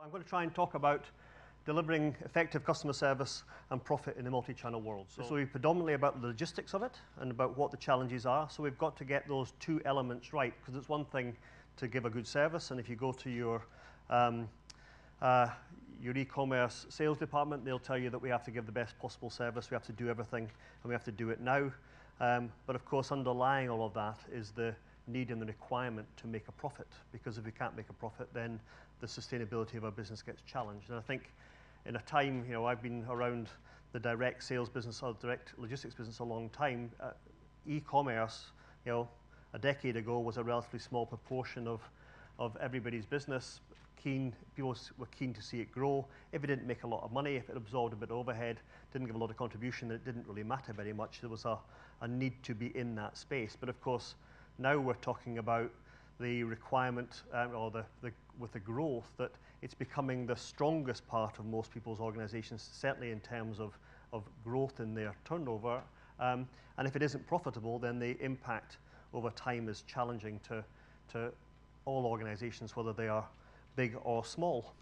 I'm going to try and talk about delivering effective customer service and profit in a multi-channel world. So we're predominantly about the logistics of it and about what the challenges are. So we've got to get those two elements right, because it's one thing to give a good service, and if you go to your e-commerce sales department, they'll tell you that we have to give the best possible service, we have to do everything, and we have to do it now. But of course, underlying all of that is the need and the requirement to make a profit, because if we can't make a profit, then the sustainability of our business gets challenged. And I think in a time, I've been around the direct sales business or direct logistics business a long time. E-commerce, a decade ago was a relatively small proportion of everybody's business. People were keen to see it grow. If it didn't make a lot of money, if it absorbed a bit of overhead, didn't give a lot of contribution, then it didn't really matter very much. There was a need to be in that space. But of course, now we're talking about the requirement with the growth that it's becoming the strongest part of most people's organizations, certainly in terms of growth in their turnover. And if it isn't profitable, then the impact over time is challenging to all organizations, whether they are big or small.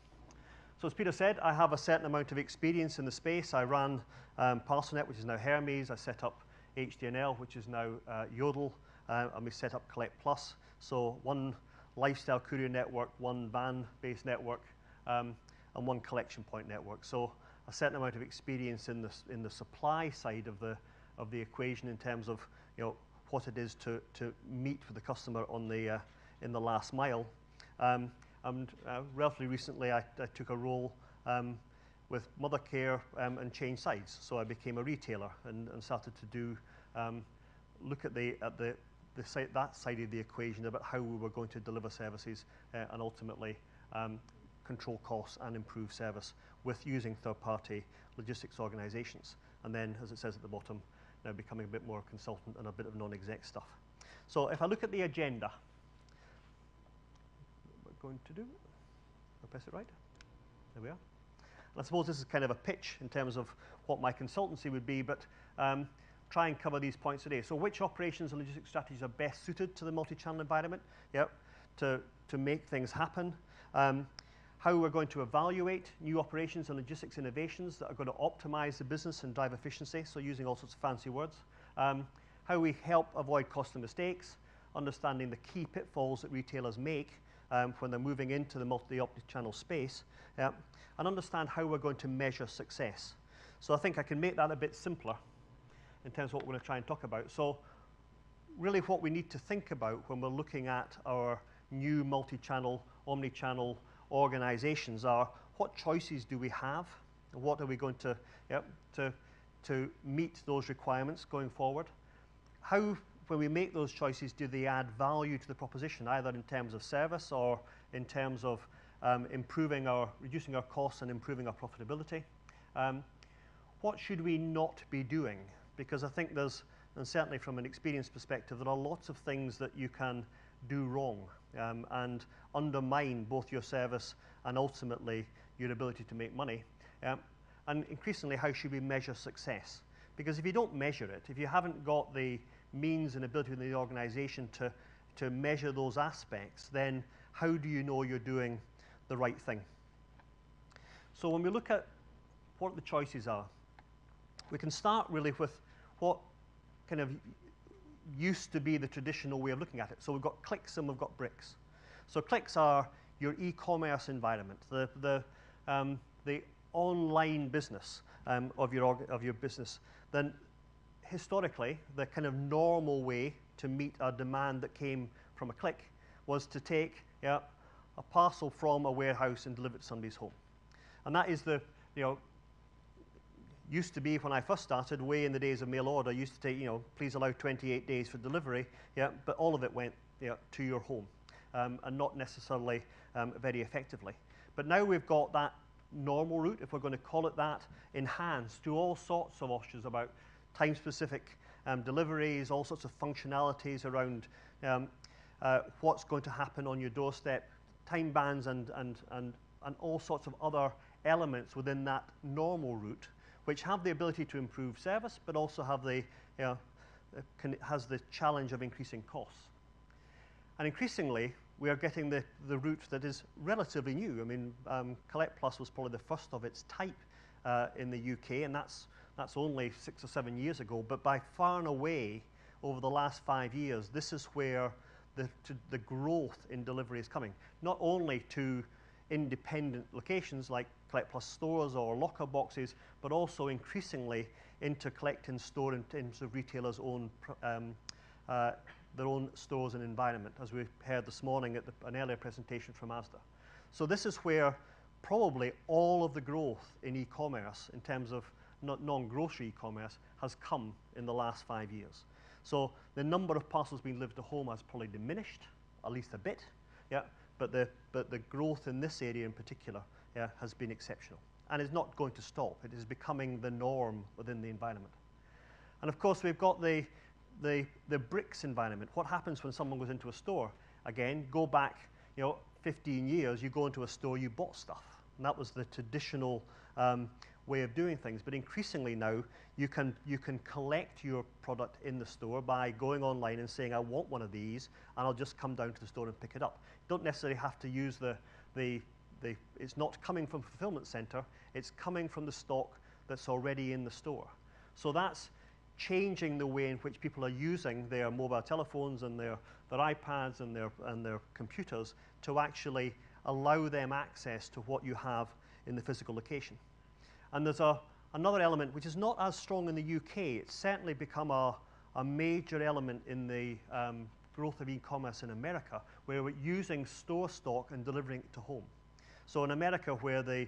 So as Peter said, I have a certain amount of experience in the space. I ran ParcelNet, which is now Hermes. I set up HDNL, which is now Yodel. And we set up Collect Plus. So one lifestyle courier network, one van-based network, and one collection point network. So a certain amount of experience in the supply side of the equation in terms of what it is to meet with the customer in the last mile. And relatively recently, I took a role with Mothercare and changed sides. So I became a retailer and started to look at that side of the equation about how we were going to deliver services and ultimately control costs and improve service with using third-party logistics organizations. And then, as it says at the bottom, now becoming a bit more consultant and a bit of non-exec stuff. So if I look at the agenda, what we're going to do, I'll press it right. There we are. And I suppose this is kind of a pitch in terms of what my consultancy would be, but try and cover these points today. So which operations and logistics strategies are best suited to the multi-channel environment? To make things happen. How we're going to evaluate new operations and logistics innovations that are going to optimize the business and drive efficiency, so using all sorts of fancy words. How we help avoid costly mistakes, understanding the key pitfalls that retailers make when they're moving into the multi-channel space, and understand how we're going to measure success. So I think I can make that a bit simpler in terms of what we're going to try and talk about. So really what we need to think about when we're looking at our new multi-channel, omni-channel organizations are what choices do we have? And what are we going to meet those requirements going forward? How, when we make those choices, do they add value to the proposition, either in terms of service or in terms of reducing our costs and improving our profitability? What should we not be doing? Because I think there's, and certainly from an experience perspective, there are lots of things that you can do wrong and undermine both your service and ultimately your ability to make money. And increasingly, how should we measure success? Because if you don't measure it, if you haven't got the means and ability within the organization to measure those aspects, then how do you know you're doing the right thing? So when we look at what the choices are, we can start really with what kind of used to be the traditional way of looking at it. So we've got clicks and we've got bricks. So clicks are your e-commerce environment, the online business of your business. Then historically, the kind of normal way to meet a demand that came from a click was to take a parcel from a warehouse and deliver it to somebody's home. And that is used to be, when I first started, way in the days of mail order, used to take, please allow 28 days for delivery, but all of it went to your home, and not necessarily very effectively. But now we've got that normal route, if we're going to call it that, enhanced to all sorts of options about time-specific deliveries, all sorts of functionalities around what's going to happen on your doorstep, time bands and all sorts of other elements within that normal route, which have the ability to improve service, but also have has the challenge of increasing costs. And increasingly, we are getting the route that is relatively new. I mean, Collect Plus was probably the first of its type in the UK, and that's only 6 or 7 years ago. But by far and away, over the last 5 years, this is where the growth in delivery is coming. Not only to independent locations like Collect Plus stores or locker boxes, but also increasingly into collect in store in terms of retailers' own their own stores and environment, as we heard this morning at an earlier presentation from Asda. So this is where probably all of the growth in e-commerce, in terms of non-grocery e-commerce, has come in the last 5 years. So the number of parcels being delivered to home has probably diminished, at least a bit, yeah. But the growth in this area in particular has been exceptional, and is not going to stop. It is becoming the norm within the environment. And of course, we've got the bricks environment. What happens when someone goes into a store? Again, go back, 15 years. You go into a store, you bought stuff, and that was the traditional way of doing things. But increasingly now, you can collect your product in the store by going online and saying, I want one of these, and I'll just come down to the store and pick it up. You don't necessarily have to use it's not coming from a fulfillment center, it's coming from the stock that's already in the store. So that's changing the way in which people are using their mobile telephones and their iPads and their computers to actually allow them access to what you have in the physical location. And there's another element which is not as strong in the UK. It's certainly become a major element in the growth of e-commerce in America, where we're using store stock and delivering it to home. So in America, where the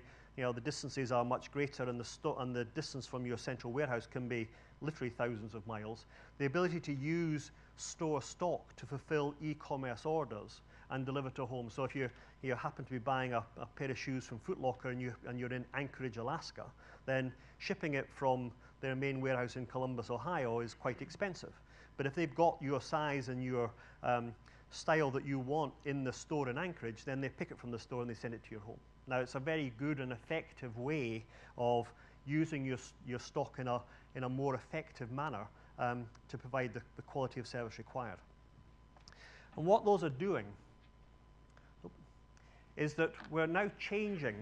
distances are much greater and the distance from your central warehouse can be literally thousands of miles, the ability to use store stock to fulfill e-commerce orders and deliver to home. So if you happen to be buying a pair of shoes from Foot Locker and you're in Anchorage, Alaska, then shipping it from their main warehouse in Columbus, Ohio is quite expensive. But if they've got your size and your style that you want in the store in Anchorage, then they pick it from the store and they send it to your home. Now, it's a very good and effective way of using your stock in a more effective manner to provide the quality of service required. And what those are doing is that we're now changing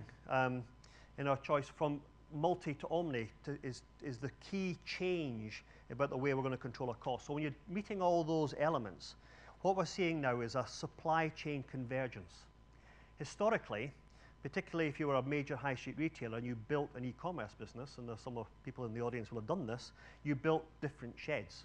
in our choice from multi to omni is the key change about the way we're going to control our costs. So when you're meeting all those elements, what we're seeing now is a supply chain convergence. Historically, particularly if you were a major high street retailer and you built an e-commerce business, and there's some of people in the audience will have done this, you built different sheds.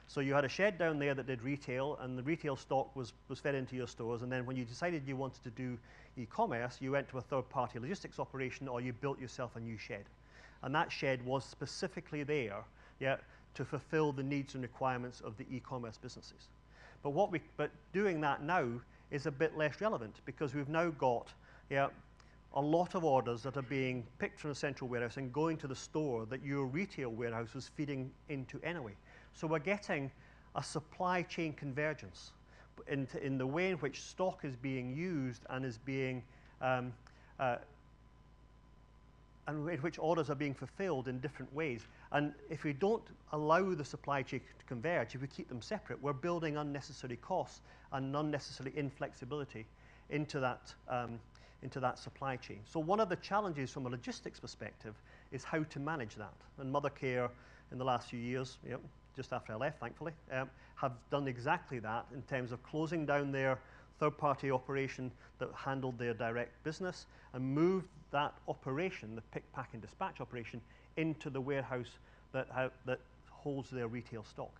So you had a shed down there that did retail, and the retail stock was fed into your stores, and then when you decided you wanted to do e-commerce, you went to a third-party logistics operation, or you built yourself a new shed. And that shed was specifically there to fulfill the needs and requirements of the e-commerce businesses. But doing that now is a bit less relevant, because we've now got a lot of orders that are being picked from a central warehouse and going to the store that your retail warehouse was feeding into anyway. So we're getting a supply chain convergence in the way in which stock is being used and is being and in which orders are being fulfilled in different ways. And if we don't allow the supply chain to converge, if we keep them separate, we're building unnecessary costs and unnecessary inflexibility into that supply chain. So one of the challenges from a logistics perspective is how to manage that. And Mothercare in the last few years, just after I left, thankfully, have done exactly that in terms of closing down their third-party operation that handled their direct business and moved that operation, the pick, pack, and dispatch operation, into the warehouse that holds their retail stock.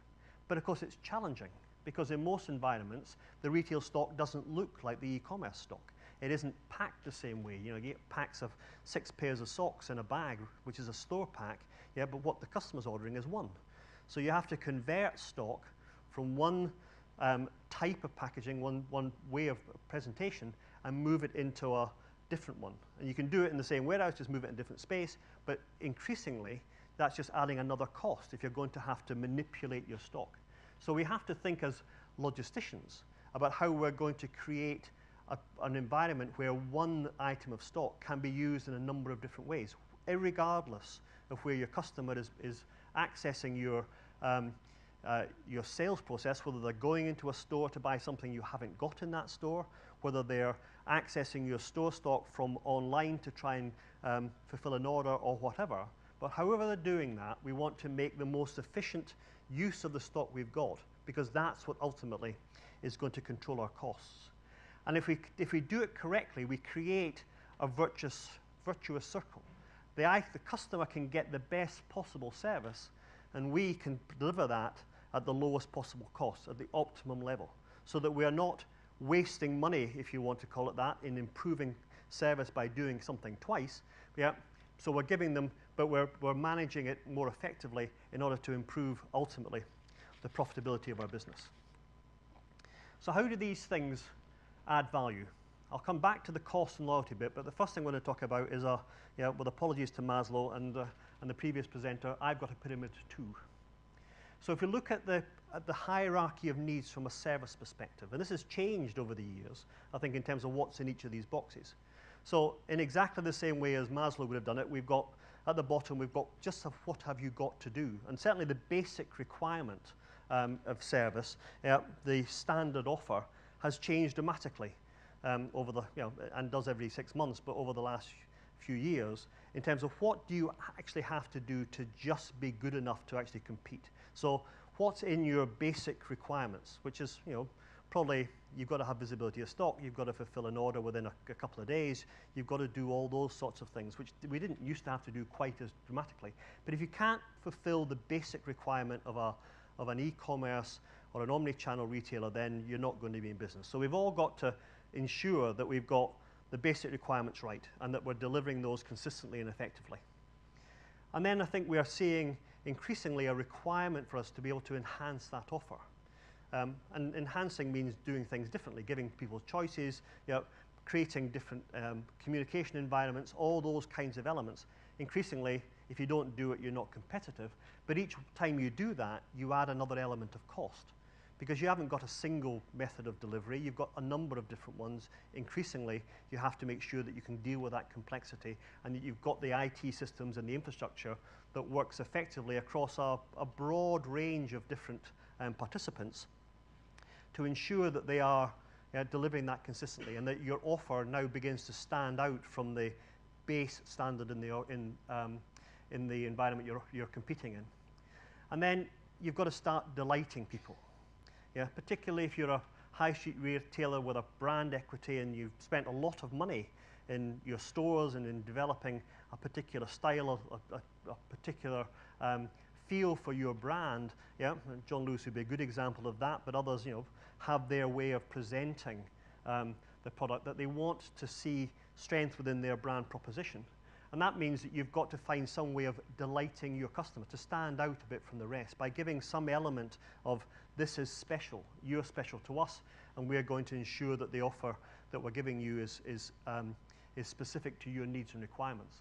But of course, it's challenging, because in most environments, the retail stock doesn't look like the e-commerce stock. It isn't packed the same way. You get packs of 6 pairs of socks in a bag, which is a store pack, but what the customer's ordering is one. So you have to convert stock from one type of packaging, one way of presentation, and move it into a different one. And you can do it in the same warehouse, just move it in a different space, but increasingly, that's just adding another cost if you're going to have to manipulate your stock. So we have to think as logisticians about how we're going to create an environment where one item of stock can be used in a number of different ways, regardless of where your customer is accessing your sales process, whether they're going into a store to buy something you haven't got in that store, whether they're accessing your store stock from online to try and fulfill an order or whatever. But however they're doing that, we want to make the most efficient use of the stock we've got, because that's what ultimately is going to control our costs. And if we do it correctly, we create a virtuous circle. The customer can get the best possible service, and we can deliver that at the lowest possible cost, at the optimum level, so that we are not wasting money, if you want to call it that, in improving service by doing something twice. Yeah. So we're giving them, but we're managing it more effectively in order to improve, ultimately, the profitability of our business. So how do these things add value? I'll come back to the cost and loyalty bit, but the first thing I'm going to talk about is, with apologies to Maslow and the previous presenter, I've got a pyramid too. So if you look at the hierarchy of needs from a service perspective, and this has changed over the years, I think, in terms of what's in each of these boxes. So in exactly the same way as Maslow would have done it, we've got, at the bottom, we've got just what have you got to do. And certainly the basic requirement of service, the standard offer, has changed dramatically over the, and does every 6 months, but over the last few years, in terms of what do you actually have to do to just be good enough to actually compete. So what's in your basic requirements, which is, probably you've got to have visibility of stock, you've got to fulfill an order within a couple of days, you've got to do all those sorts of things, which we didn't used to have to do quite as dramatically. But if you can't fulfill the basic requirement of an e-commerce or an omni-channel retailer, then you're not going to be in business. So we've all got to ensure that we've got the basic requirements right and that we're delivering those consistently and effectively. And then I think we are seeing increasingly a requirement for us to be able to enhance that offer. And enhancing means doing things differently, giving people choices, creating different communication environments, all those kinds of elements. Increasingly, if you don't do it, you're not competitive. But each time you do that, you add another element of cost, because you haven't got a single method of delivery. You've got a number of different ones. Increasingly, you have to make sure that you can deal with that complexity and that you've got the IT systems and the infrastructure that works effectively across a broad range of different participants to ensure that they are delivering that consistently and that your offer now begins to stand out from the base standard in the environment you're competing in. And then you've got to start delighting people. Particularly if you're a high street retailer with a brand equity and you've spent a lot of money in your stores and in developing a particular style, a particular feel for your brand. John Lewis would be a good example of that, but others, have their way of presenting the product that they want to see strength within their brand proposition. And that means that you've got to find some way of delighting your customer to stand out a bit from the rest by giving some element of this is special, you're special to us, and we're going to ensure that the offer that we're giving you is specific to your needs and requirements.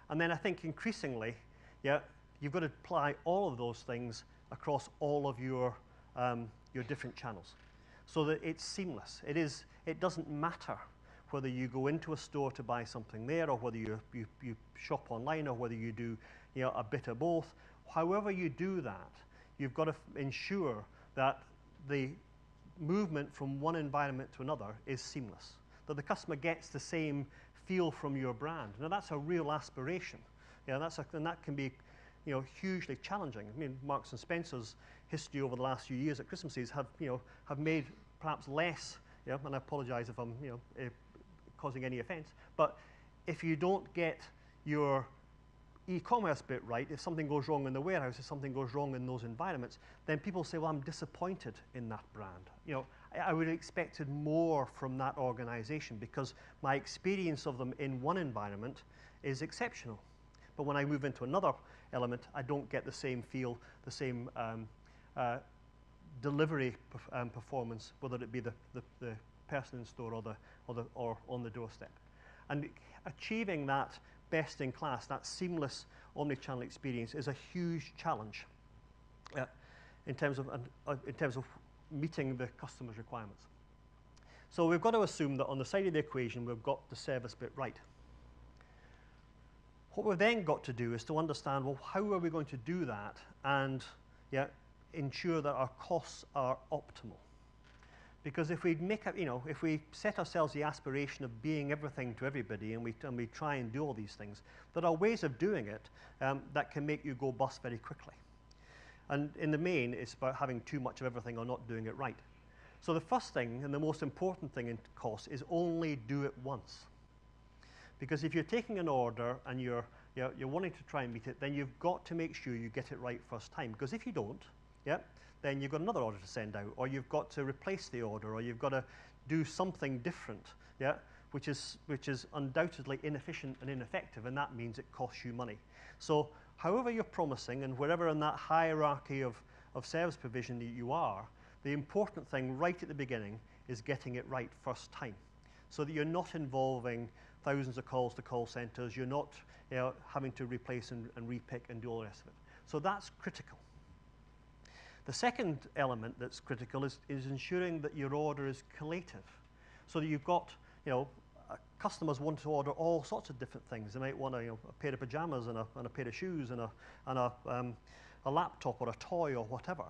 And then I think increasingly, you've got to apply all of those things across all of your different channels so that it's seamless. It doesn't matter whether you go into a store to buy something there or whether you shop online or whether you do a bit of both. However you do that, you've got to ensure that the movement from one environment to another is seamless, that the customer gets the same feel from your brand. Now that's a real aspiration. And that can be hugely challenging. I mean, Marks and Spencer's history over the last few years at Christmases have made perhaps less, and I apologize if I'm causing any offense, but if you don't get your e-commerce bit right, if something goes wrong in the warehouse, if something goes wrong in those environments, then people say, well, I'm disappointed in that brand. I would have expected more from that organization because my experience of them in one environment is exceptional. But when I move into another element, I don't get the same feel, the same delivery performance, whether it be the person in store or on the doorstep. And achieving that best in class, that seamless omni-channel experience is a huge challenge in terms of meeting the customer's requirements. So we've got to assume that on the side of the equation, we've got the service bit right. What we've then got to do is to understand, well, how are we going to do that and ensure that our costs are optimal? Because if we make a, if we set ourselves the aspiration of being everything to everybody, and we try and do all these things, there are ways of doing it that can make you go bust very quickly. And in the main, it's about having too much of everything or not doing it right. So the first thing and the most important thing in cost is only do it once. Because if you're taking an order and you're wanting to try and meet it, then you've got to make sure you get it right first time. Because if you don't, then you've got another order to send out, or you've got to replace the order, or you've got to do something different, which is undoubtedly inefficient and ineffective, and that means it costs you money. So however you're promising, and wherever in that hierarchy of service provision that you are, the important thing right at the beginning is getting it right first time, so that you're not involving thousands of calls to call centers, you're not having to replace and repick and do all the rest of it. So that's critical. The second element that's critical is ensuring that your order is collative, so that you've got, customers want to order all sorts of different things. They might want a pair of pajamas and a pair of shoes and a laptop or a toy or whatever.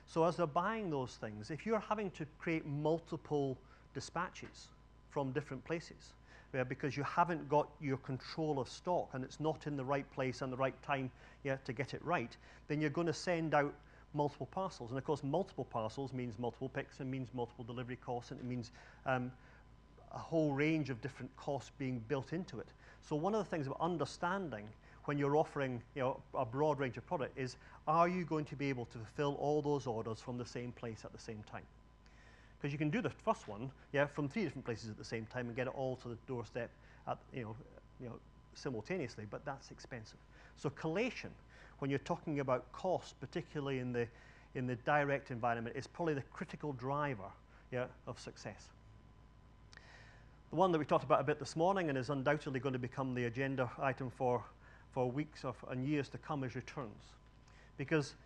So as they're buying those things, if you're having to create multiple dispatches from different places, because you haven't got your control of stock and it's not in the right place and the right time to get it right, then you're going to send out multiple parcels. And of course, multiple parcels means multiple picks and means multiple delivery costs, and it means a whole range of different costs being built into it. So one of the things about understanding when you're offering a broad range of product is, are you going to be able to fulfill all those orders from the same place at the same time? Because you can do the first one from 3 different places at the same time and get it all to the doorstep at, simultaneously, but that's expensive. So collation, when you're talking about cost, particularly in the direct environment, is probably the critical driver of success. The one that we talked about a bit this morning and is undoubtedly going to become the agenda item for weeks and years to come is returns. Because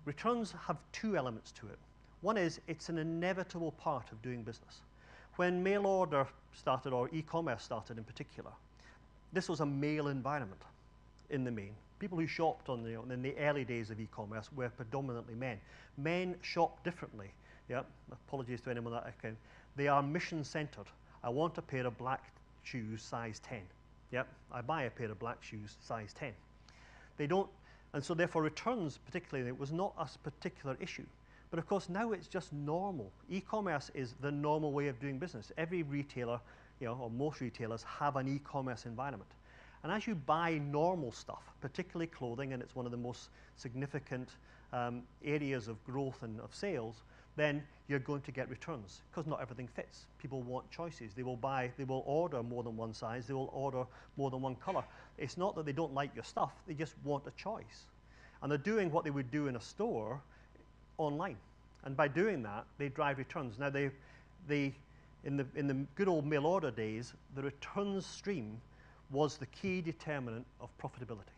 returns have 2 elements to it. One is it's an inevitable part of doing business. When mail order started, or e-commerce started in particular, this was a mail environment in the main. People who shopped in the early days of e-commerce were predominantly men. Men shop differently. Apologies to anyone that I can. They are mission-centered. I want a pair of black shoes size 10. I buy a pair of black shoes size 10. They don't, and so therefore returns particularly, it was not a particular issue. But of course now it's just normal. E-commerce is the normal way of doing business. Every retailer, or most retailers have an e-commerce environment. And as you buy normal stuff, particularly clothing, and it's one of the most significant areas of growth and of sales, then you're going to get returns, because not everything fits. People want choices. They will order more than one size. They will order more than one color. It's not that they don't like your stuff. They just want a choice. And they're doing what they would do in a store online. And by doing that, they drive returns. Now, in the good old mail order days, the returns stream was the key determinant of profitability.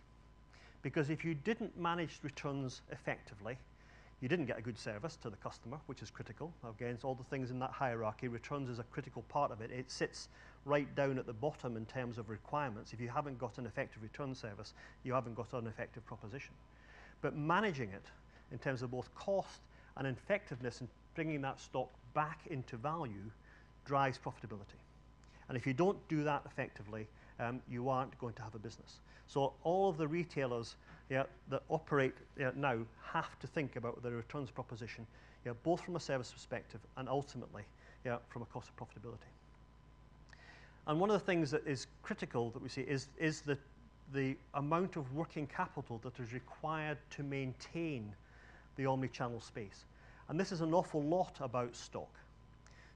Because if you didn't manage returns effectively, you didn't get a good service to the customer, which is critical. Against all the things in that hierarchy, returns is a critical part of it. It sits right down at the bottom in terms of requirements. If you haven't got an effective return service, you haven't got an effective proposition. But managing it in terms of both cost and effectiveness and bringing that stock back into value drives profitability. And if you don't do that effectively, you aren't going to have a business. So all of the retailers that operate now have to think about their returns proposition, both from a service perspective and ultimately from a cost of profitability. And one of the things that is critical that we see is the amount of working capital that is required to maintain the omni-channel space. And this is an awful lot about stock.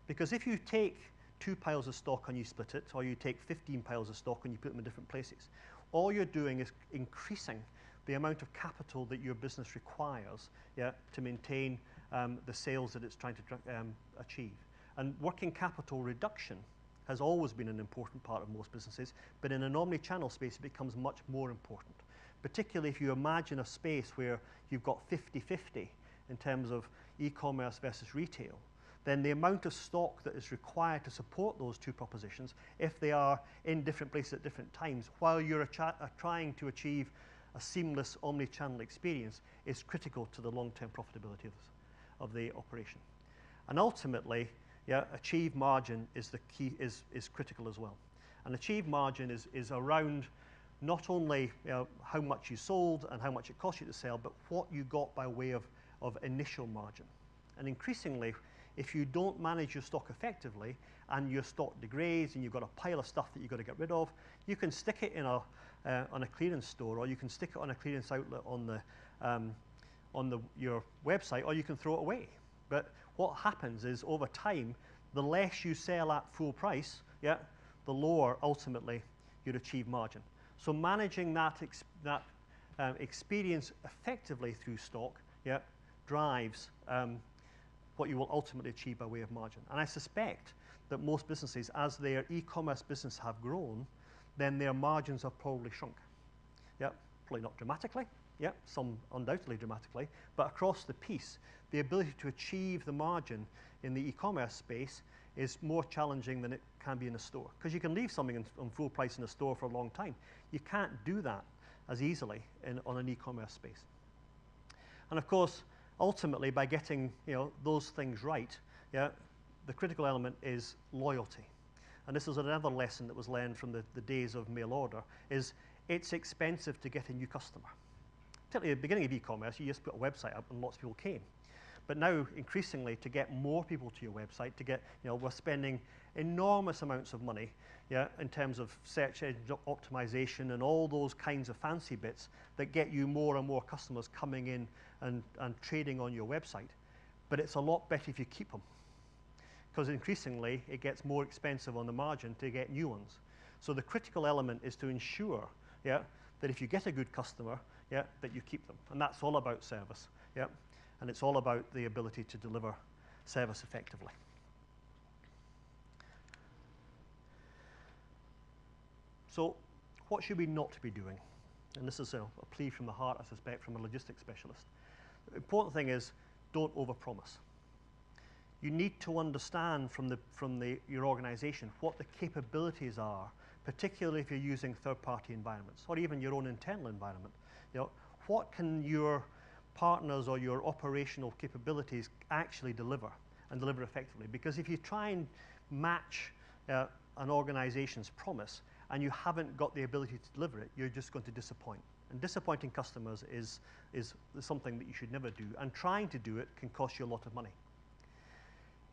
Because if you take 2 piles of stock and you split it, or you take 15 piles of stock and you put them in different places, all you're doing is increasing the amount of capital that your business requires to maintain the sales that it's trying to achieve. And working capital reduction has always been an important part of most businesses, but in an omni-channel space it becomes much more important. Particularly if you imagine a space where you've got 50-50 in terms of e-commerce versus retail, then the amount of stock that is required to support those 2 propositions, if they are in different places at different times, while you're trying to achieve a seamless omni-channel experience, is critical to the long-term profitability of the operation. And ultimately, yeah, achieve margin is the key, is critical as well. And achieve margin is around not only how much you sold and how much it cost you to sell, but what you got by way of initial margin. And increasingly, if you don't manage your stock effectively and your stock degrades and you've got a pile of stuff that you've got to get rid of, you can stick it in on a clearance store, or you can stick it on a clearance outlet on your website, or you can throw it away. But what happens is over time, the less you sell at full price, yeah, the lower ultimately you'd achieve margin. So managing that experience effectively through stock, yeah, drives what you will ultimately achieve by way of margin. And I suspect that most businesses, as their e-commerce business have grown, then their margins have probably shrunk. Yeah, probably not dramatically, yeah, some undoubtedly dramatically, but across the piece, the ability to achieve the margin in the e-commerce space is more challenging than it can be in a store. Because you can leave something on full price in a store for a long time. You can't do that as easily on an e-commerce space. And of course, ultimately, by getting those things right, yeah, the critical element is loyalty. And this is another lesson that was learned from the days of mail order, is it's expensive to get a new customer. Particularly at the beginning of e-commerce, you just put a website up and lots of people came. But now, increasingly, to get more people to your website, to get, we're spending enormous amounts of money, yeah, in terms of search engine optimization and all those kinds of fancy bits that get you more and more customers coming in and trading on your website. But it's a lot better if you keep them, because increasingly it gets more expensive on the margin to get new ones. So the critical element is to ensure, yeah, that if you get a good customer, yeah, that you keep them. And that's all about service, yeah, and it's all about the ability to deliver service effectively. So what should we not be doing? And this is a plea from the heart, I suspect, from a logistics specialist. The important thing is, don't overpromise. You need to understand from your organization what the capabilities are, particularly if you're using third-party environments, or even your own internal environment. What can your partners or your operational capabilities actually deliver, and deliver effectively? Because if you try and match an organization's promise, and you haven't got the ability to deliver it, you're just going to disappoint. And disappointing customers is something that you should never do, and trying to do it can cost you a lot of money.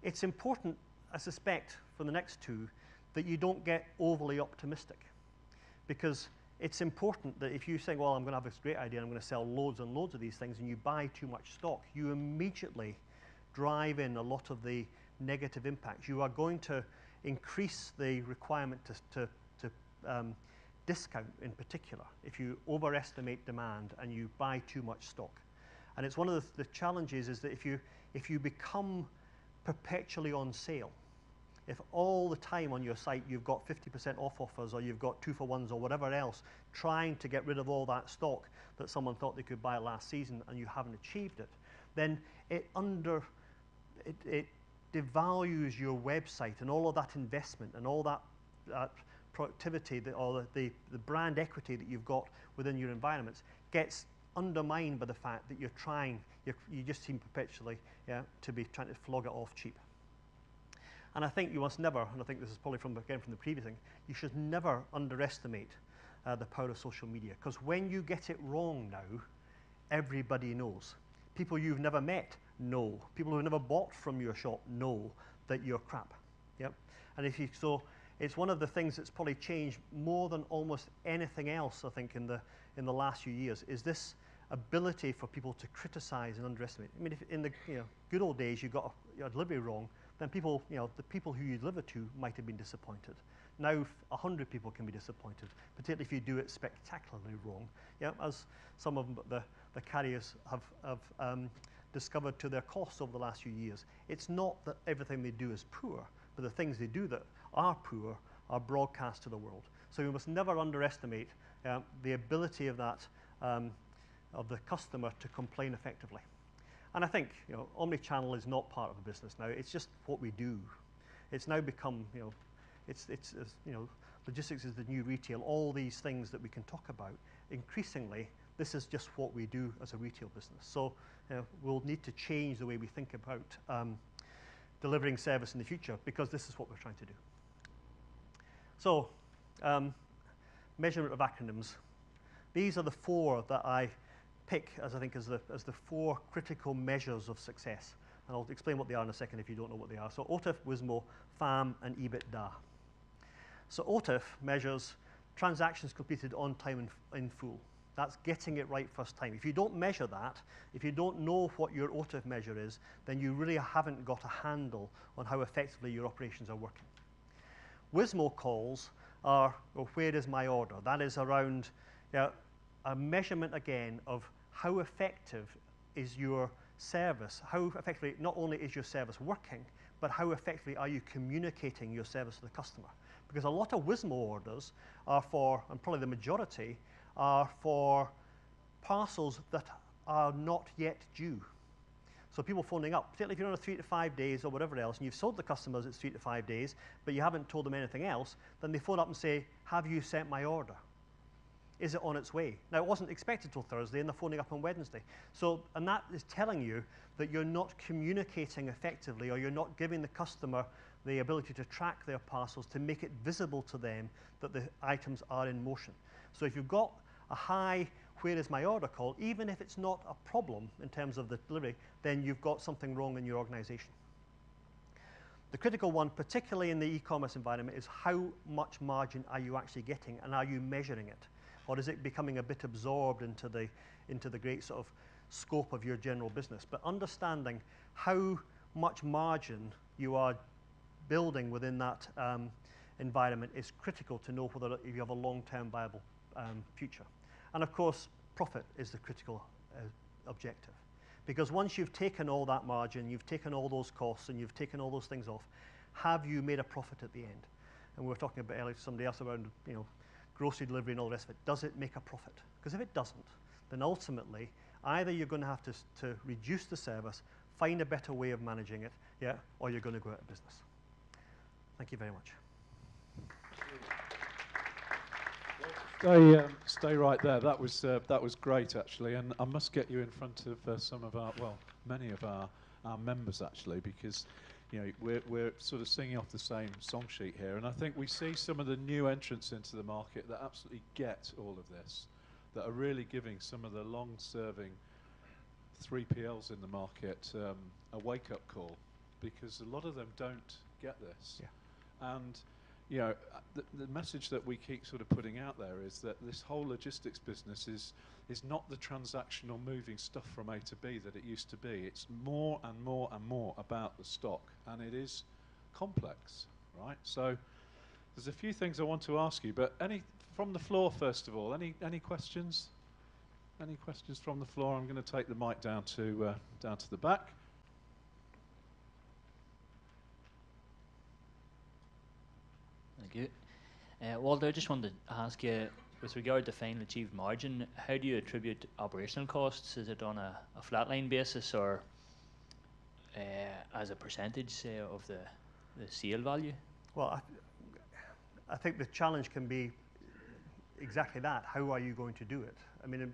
It's important, I suspect, for the next two, that you don't get overly optimistic, because it's important that if you say, well, I'm going to have this great idea, and I'm going to sell loads and loads of these things, and you buy too much stock, you immediately drive in a lot of the negative impacts. You are going to increase the requirement to discount in particular if you overestimate demand and you buy too much stock. And it's one of the challenges is that if you become perpetually on sale, if all the time on your site you've got 50% off offers, or you've got 2-for-1s or whatever else, trying to get rid of all that stock that someone thought they could buy last season and you haven't achieved it, then it devalues your website, and all of that investment and all that productivity or the brand equity that you've got within your environments gets undermined by the fact that you just seem perpetually to be trying to flog it off cheap. And I think you must never, and I think this is probably from the previous thing, you should never underestimate the power of social media, because when you get it wrong now, everybody knows. People you've never met know. People who've never bought from your shop know that you're crap. Yep. And it's one of the things that's probably changed more than almost anything else, I think, in the last few years, is this ability for people to criticize and underestimate. I mean, if in the good old days you got your delivery wrong, then people, the people who you deliver to might have been disappointed. Now 100 people can be disappointed, particularly if you do it spectacularly wrong. Yeah, as some of the carriers have discovered to their cost over the last few years. It's not that everything they do is poor, but the things they do that are poor are broadcast to the world. So we must never underestimate the ability of that of the customer to complain effectively. And I think omni-channel is not part of the business now. It's just what we do. It's now become logistics is the new retail. All these things that we can talk about, increasingly, this is just what we do as a retail business. So we'll need to change the way we think about delivering service in the future, because this is what we're trying to do. So, measurement of acronyms. These are the 4 that I pick as I think as the 4 critical measures of success. And I'll explain what they are in a second if you don't know what they are. So OTIF, WSMO, FAM, and EBITDA. So OTIF measures transactions completed on time in full. That's getting it right first time. If you don't measure that, if you don't know what your OTIF measure is, then you really haven't got a handle on how effectively your operations are working. WSMO calls are, well, where is my order? That is around a measurement again of how effective is your service, how effectively not only is your service working, but how effectively are you communicating your service to the customer? Because a lot of WSMO orders are for, and probably the majority, are for parcels that are not yet due. So people phoning up, particularly if you're on a 3 to 5 days or whatever else, and you've sold the customers it's 3 to 5 days, but you haven't told them anything else, then they phone up and say, have you sent my order? Is it on its way? Now, it wasn't expected till Thursday, and they're phoning up on Wednesday. So, and that is telling you that you're not communicating effectively, or you're not giving the customer the ability to track their parcels, to make it visible to them that the items are in motion. So if you've got a high where is my order call, even if it's not a problem in terms of the delivery, then you've got something wrong in your organization. The critical one, particularly in the e-commerce environment, is how much margin are you actually getting, and are you measuring it? Or is it becoming a bit absorbed into the great sort of scope of your general business? But understanding how much margin you are building within that environment is critical to know whether you have a long-term viable future. And of course, profit is the critical objective. Because once you've taken all that margin, you've taken all those costs, and you've taken all those things off, have you made a profit at the end? And we were talking about earlier to somebody else around, grocery delivery and all the rest of it. Does it make a profit? Because if it doesn't, then ultimately, either you're going to have to reduce the service, find a better way of managing it, or you're going to go out of business. Thank you very much. Stay right there. That was great, actually, and I must get you in front of some of our, well, many of our members, actually, because we're sort of singing off the same song sheet here, and I think we see some of the new entrants into the market that absolutely get all of this, that are really giving some of the long-serving 3PLs in the market a wake-up call, because a lot of them don't get this. Yeah. And the message that we keep sort of putting out there is that this whole logistics business is not the transactional moving stuff from A to B that it used to be. It's more and more and more about the stock, and it is complex, right? So there's a few things I want to ask you, but from the floor first of all, any questions? Any questions from the floor? I'm going to take the mic down to the back. Thank you. Walter, I just wanted to ask you, with regard to final achieved margin, how do you attribute operational costs? Is it on a flatline basis, or as a percentage, say, of the sale value? Well, I think the challenge can be exactly that. How are you going to do it? I mean,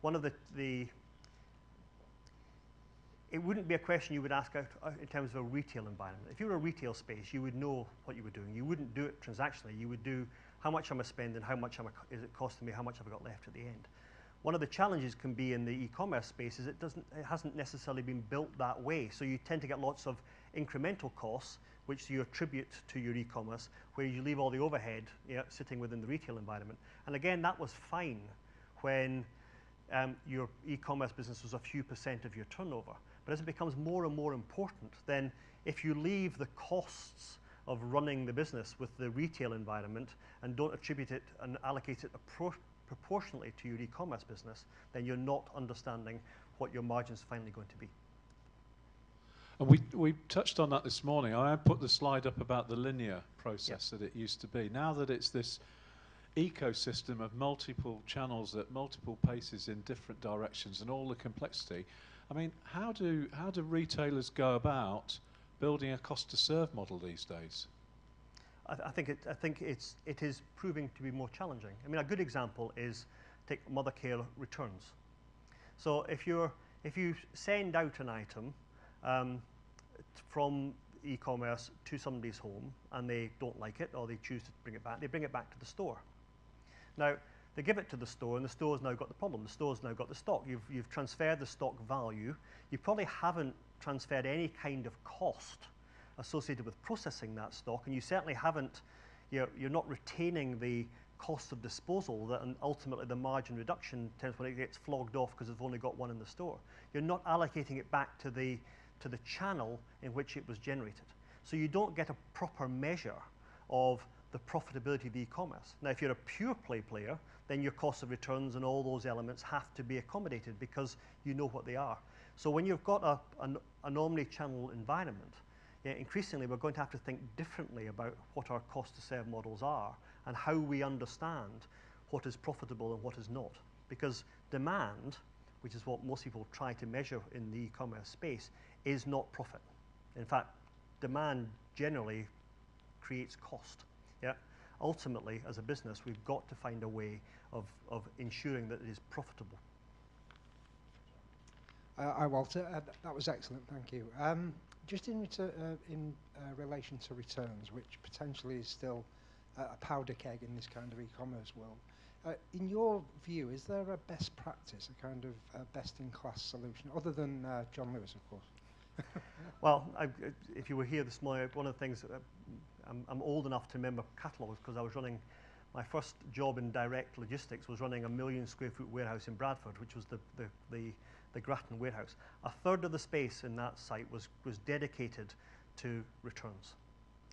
one of the it wouldn't be a question you would ask out in terms of a retail environment. If you were a retail space, you would know what you were doing. You wouldn't do it transactionally. You would do how much am I spending, how much is it costing me, how much have I got left at the end. One of the challenges can be in the e-commerce space is it hasn't necessarily been built that way. So you tend to get lots of incremental costs, which you attribute to your e-commerce, where you leave all the overhead sitting within the retail environment. And again, that was fine when your e-commerce business was a few % of your turnover. But as it becomes more and more important, then if you leave the costs of running the business with the retail environment and don't attribute it and allocate it proportionately to your e-commerce business, then you're not understanding what your margin's finally going to be. And we touched on that this morning. I put the slide up about the linear process that it used to be. Now that it's this ecosystem of multiple channels at multiple paces in different directions and all the complexity, I mean, how do retailers go about building a cost to serve model these days? I think it is proving to be more challenging. I mean, a good example is take mother care returns. So if you send out an item from e-commerce to somebody's home and they don't like it or they choose to bring it back, they bring it back to the store. Now, they give it to the store and the store's now got the problem. The store's now got the stock. You've transferred the stock value. You probably haven't transferred any kind of cost associated with processing that stock, and you certainly haven't, you're not retaining the cost of disposal that, and ultimately the margin reduction tends when it gets flogged off because they've only got one in the store. You're not allocating it back to the channel in which it was generated. So you don't get a proper measure of the profitability of e-commerce. Now, if you're a pure play player, then your cost of returns and all those elements have to be accommodated because you know what they are. So when you've got an omni-channel environment, increasingly we're going to have to think differently about what our cost to serve models are and how we understand what is profitable and what is not. Because demand, which is what most people try to measure in the e-commerce space, is not profit. In fact, demand generally creates cost. Yeah? Ultimately, as a business, we've got to find a way of ensuring that it is profitable. Hi, Walter. That was excellent, thank you. Just in relation to returns, which potentially is still a powder keg in this kind of e-commerce world, in your view, is there a best practice, a kind of best-in-class solution, other than John Lewis, of course? Well, if you were here this morning, one of the things, I'm old enough to remember catalogs because I was running, my first job in direct logistics was running a 1 million square foot warehouse in Bradford, which was the Grattan warehouse. A third of the space in that site was dedicated to returns.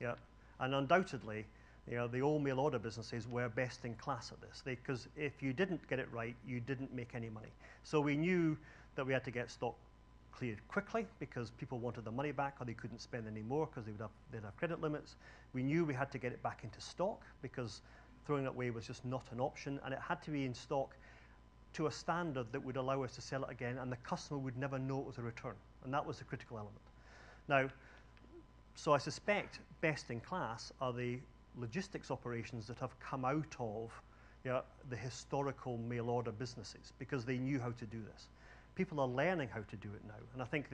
Yeah, and undoubtedly, the old mail order businesses were best in class at this, because if you didn't get it right, you didn't make any money. So we knew that we had to get stock cleared quickly because people wanted their money back or they couldn't spend any more because they'd have credit limits. We knew we had to get it back into stock because throwing it away was just not an option, and it had to be in stock to a standard that would allow us to sell it again, and the customer would never know it was a return, and that was the critical element. Now, so I suspect best in class are the logistics operations that have come out of the historical mail order businesses because they knew how to do this. People are learning how to do it now, and I think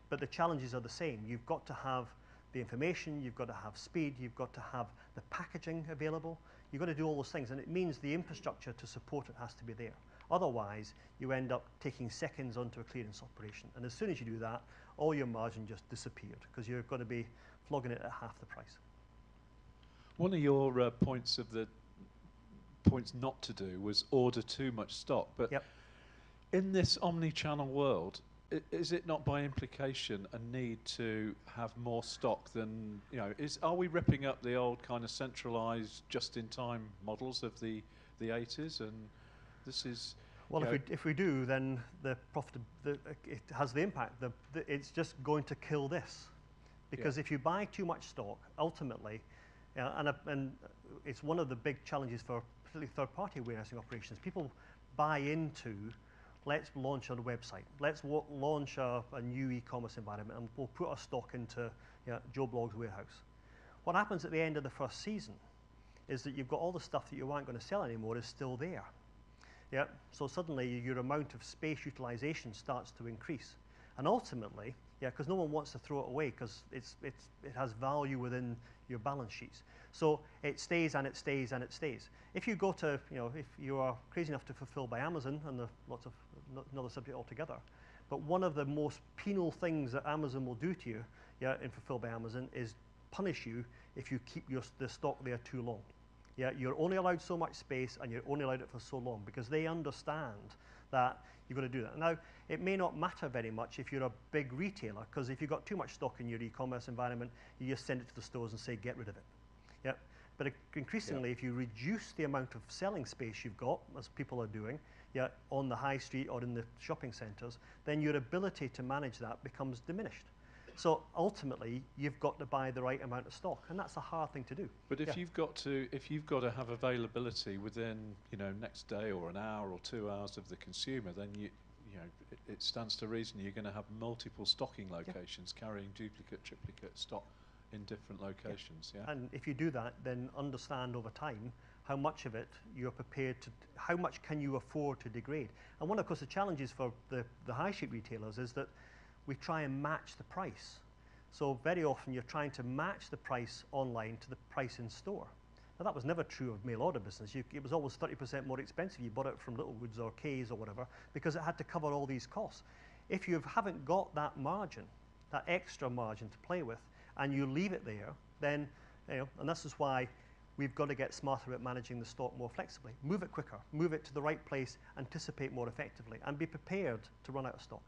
but the challenges are the same. You've got to have the information, you've got to have speed, you've got to have the packaging available, you've got to do all those things, and it means the infrastructure to support it has to be there. Otherwise, you end up taking seconds onto a clearance operation, and as soon as you do that, all your margin just disappeared because you're going to be flogging it at half the price. One of your points not to do was order too much stock, but yep. In this omni-channel world, is it not by implication a need to have more stock than, are we ripping up the old kind of centralized just-in-time models of the 80s, and this is... Well, if we do, then it has the impact. It's just going to kill this. Because if you buy too much stock, ultimately, and it's one of the big challenges for particularly third-party warehousing operations, people buy into, let's launch on a website, let's launch a new e-commerce environment, and we'll put our stock into Joe Blogg's warehouse. What happens at the end of the first season is that you've got all the stuff that you aren't going to sell anymore is still there. Yeah, so suddenly your amount of space utilization starts to increase. And ultimately, because no one wants to throw it away because it has value within your balance sheets. So it stays and it stays and it stays. If you go to, if you are crazy enough to fulfill by Amazon, and there's lots of, another subject altogether, but one of the most penal things that Amazon will do to you in Fulfill by Amazon is punish you if you keep the stock there too long. Yeah, you're only allowed so much space and you're only allowed it for so long because they understand that you've got to do that. Now, it may not matter very much if you're a big retailer because if you've got too much stock in your e-commerce environment, you just send it to the stores and say, get rid of it. Yeah. But increasingly, if you reduce the amount of selling space you've got, as people are doing, on the high street or in the shopping centres, then your ability to manage that becomes diminished. So ultimately, you've got to buy the right amount of stock, and that's a hard thing to do. But if you've got to have availability within next day or an hour or 2 hours of the consumer, then it stands to reason you're going to have multiple stocking locations carrying duplicate, triplicate stock in different locations. Yeah. And if you do that, then understand over time how much of it you're prepared to, how much can you afford to degrade. And one of course the challenges for the high street retailers is that we try and match the price. So very often you're trying to match the price online to the price in store. Now that was never true of mail order business. It was always 30% more expensive. You bought it from Littlewoods or K's or whatever because it had to cover all these costs. If you haven't got that margin, that extra margin to play with, and you leave it there, then, and this is why we've got to get smarter at managing the stock more flexibly. Move it quicker, move it to the right place, anticipate more effectively, and be prepared to run out of stock.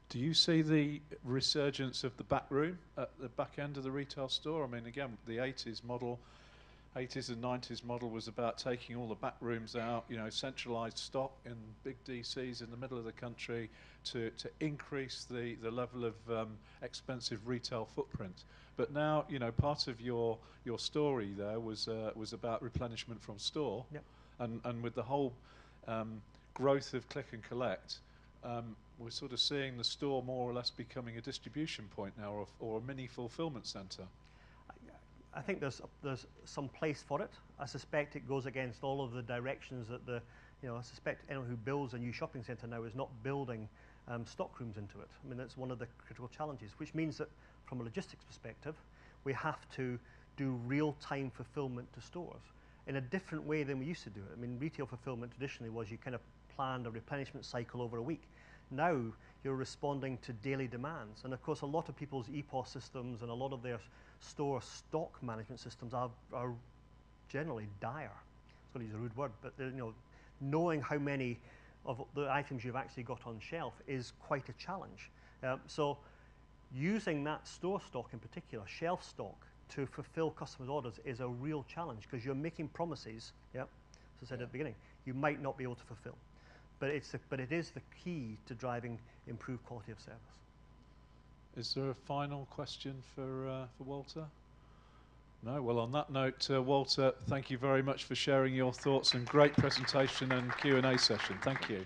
Do you see the resurgence of the back room at the back end of the retail store? I mean, again, the 80s and 90s model was about taking all the back rooms out, centralised stock in big DCs in the middle of the country to increase the level of expensive retail footprint. But now, part of your story there was about replenishment from store. Yep. And with the whole growth of click and collect, we're sort of seeing the store more or less becoming a distribution point now, or a mini fulfillment centre. I think there's some place for it. I suspect it goes against all of the directions that I suspect anyone who builds a new shopping centre now is not building stock rooms into it. I mean, that's one of the critical challenges, which means that from a logistics perspective, we have to do real-time fulfillment to stores in a different way than we used to do it. I mean, retail fulfillment traditionally was you kind of planned a replenishment cycle over a week. Now you're responding to daily demands. And of course, a lot of people's EPOS systems and a lot of their store stock management systems are generally dire. I'm going to use a rude word, but knowing how many of the items you've actually got on shelf is quite a challenge. So using that store stock in particular, shelf stock, to fulfill customers' orders is a real challenge because you're making promises, as I said at the beginning, you might not be able to fulfill. But it is the key to driving improved quality of service. Is there a final question for Walter? No? Well, on that note, Walter, thank you very much for sharing your thoughts and great presentation and Q&A session. Thank you.